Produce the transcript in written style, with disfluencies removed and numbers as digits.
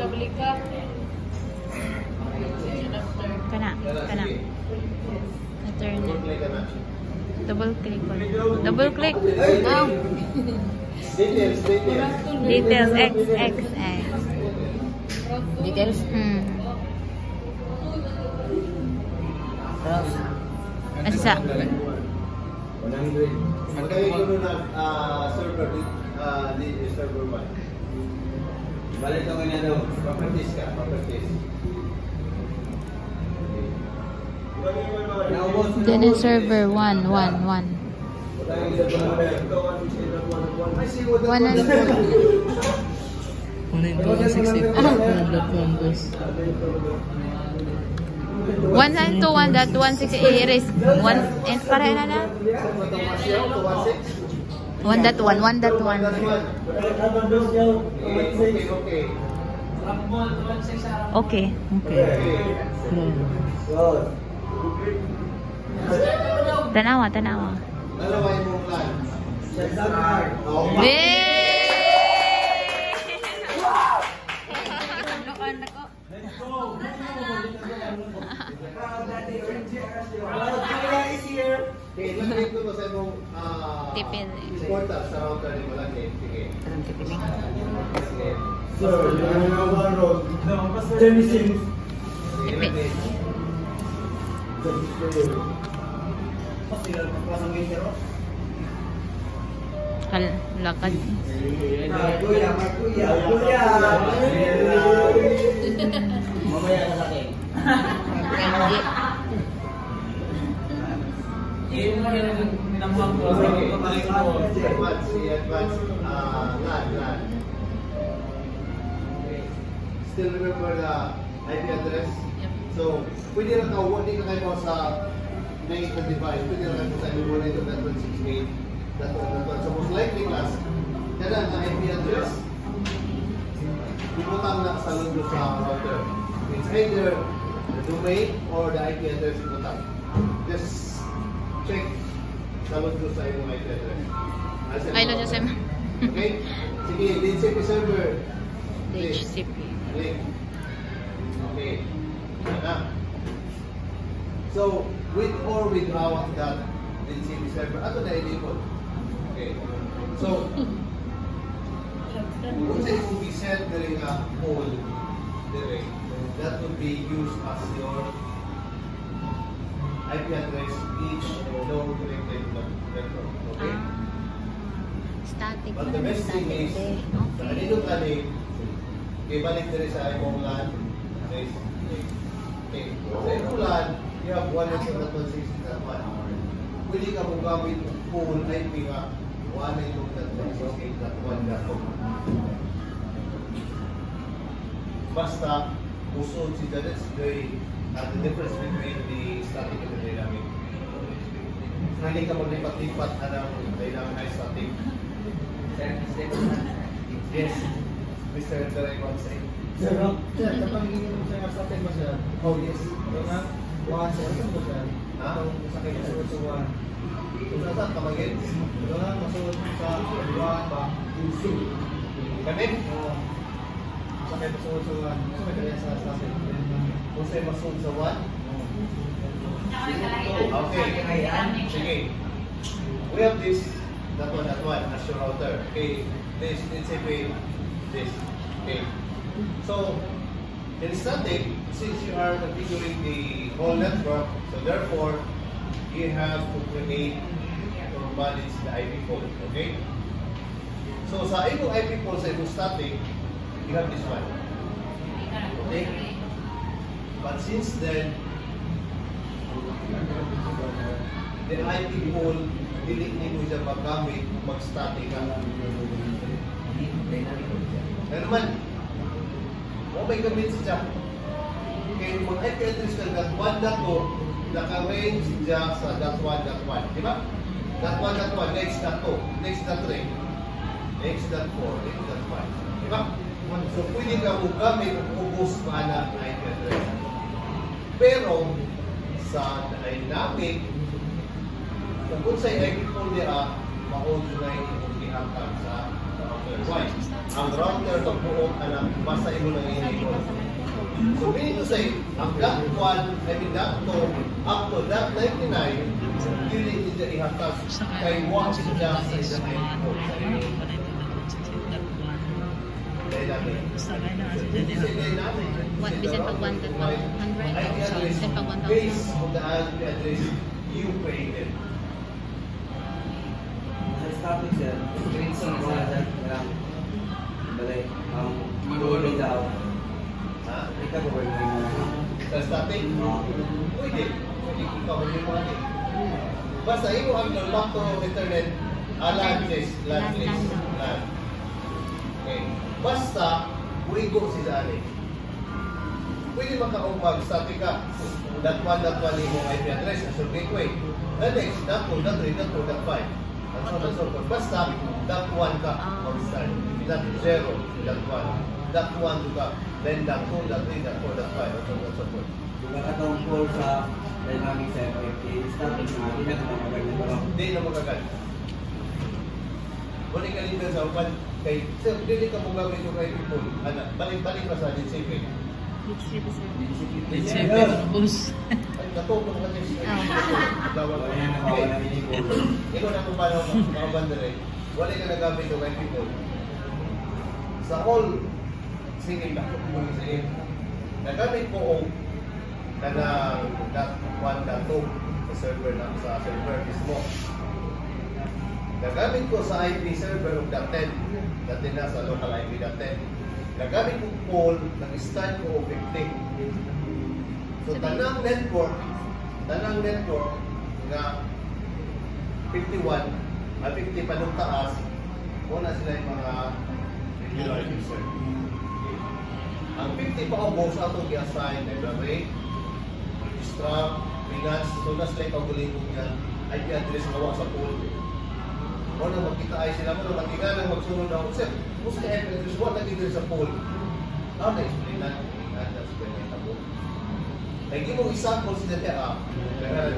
Balik ka. Kana. Na-turn na. Double click. Double click. Oh. Details. X. Details? Asa? 100. Magkaya ko na server server 1. Balik ka nga daw. Papractice ka. Then in server 1. 1.1.1.6 erase 1 and para na 1.1 okay tanawa Dalaway mo plan. Okay, ilagay ko to sa imong tipid. supporter sa router ni malaki. Sige. Anong tipid? Sir, one road. Tipid. Lakad. Kuya. Mamaya ka sa akin. Advance LAN. Still remember the IP address? Yep. So, pwede na tawag, hindi ka kayo sa main device, pwede na kayo sa M1 ito, that 168, that one. So, most likely class, kaya ang IP address, ibutang na sa lundo sa router. It's either the domain or the IP address ibutang. Just check sa lundo sa imong IP address. Ay, lo Josem. Okay? Sige, DHCP server. DHCP. Link. Okay. Yan. So, with or without that DHCP server, ato na i-enable. Okay. So, once it will be set during a poll, that will be used as your IP address each node connected to the network. Okay? Static. But the best thing is, sa kanino kani, ibalik din sa imong LAN. Okay. Sa imong LAN, you have 1.168.1. Pwede ka mong gamit pool IP nga 1.168.1. Basta, usod si that's the difference between the static and the dynamic. Hindi ka maglipat-lipat na ng dynamic na static. Yes, Mr. Direct one say. Sir, kapag ininom siya ng static ba siya? Oh, yes. Ito nga, 1 second ba siya? Ha? Itong sakit na suot sa 1. Kung saan kamagin? Ito nga, masuot sa 1 ba? Kami? Sakit na suot sa 1. Gusto may kaya sa static. Kung sa'yo masun sa 1? Okay. Sige. We have this, that one, as your router. Okay. This, this. Okay. So, in static, since you are configuring the whole network, so therefore, you have to create or manage the IP pool. Okay? So, sa imong IP pool sa imong static, you have this one. Okay? But since then, the IP pool, hindi mo siya magamit, mag-static ka. Pero naman, may gamit siya. Okay, kung IP address ng .1.2, naka-range siya sa .1.1. Di ba? .1.1, next .2, next .3, next .4, next .5. Di ba? So, pwede ka mo gamit o ubos pa na IP address. Pero, sa dynamic, kung sa IP pool niya, maon na yung kinakang sa router. Why? Ang router ng buong anak, basta imo lang i-enable. So, meaning to say, ang that 1, I mean that 2, up to that 99, dili niya ihatag kay what siya sa isang IP pool. Dynamic. What, bisan pag 100? Bisan pag 1,000? Based on the IP address you created. Topic sir, grades ang mga lang. Balik, manuwi daw. Ha? Ika po ba yung Sa static? Pwede. Pwede ikaw yung mga din. Basta imo ang back to internet, LAN list, LAN list, LAN. Okay. Basta, uigo si Zane. Pwede makaupag static ka. That one imo IP address, as your gateway. The next, that 2, that 3, that 4, that 5. And so on and so forth. Basta, that 1 ka mag-start. That 0, that 1. That 1 ka. Then that 2, that 3, that 4, that 5. And so on and so forth. Kung katong call sa dynamic sa FFT, static na, hindi na naman maganda ito. Hindi na magagad. Balik ka dito sa upan. Kay, sir, hindi ka mong gawin ito kay people. Balik-balik ka sa DCP. Bus. Ay, natutong ka din siya. Wala na mawala na yung call. Ikaw na kung paano makabandere, wala ka nagamit ito kay people. Sa all, sige, sige. Nagamit ko ang kanang .1, .2 sa server mismo. Nagamit ko sa IP server ng .10, dati na sa local IP .10. Nagamit ko pool, nag-start ko 50. So, tanang network na 51, 50 pa nung taas, muna sila yung mga regular user. Ang 50 pa ubos, atong i-assign, library, registrar, finance, so na sila yung pagulingkong niya, IP address gawa sa pool. Muna magkita ay sila, muna magkiganang magsunod na, kung sa IP address, what nagigil sa pool? How na explain natin? That's when I tabo. Kaya hindi mo isang consider niya, kaya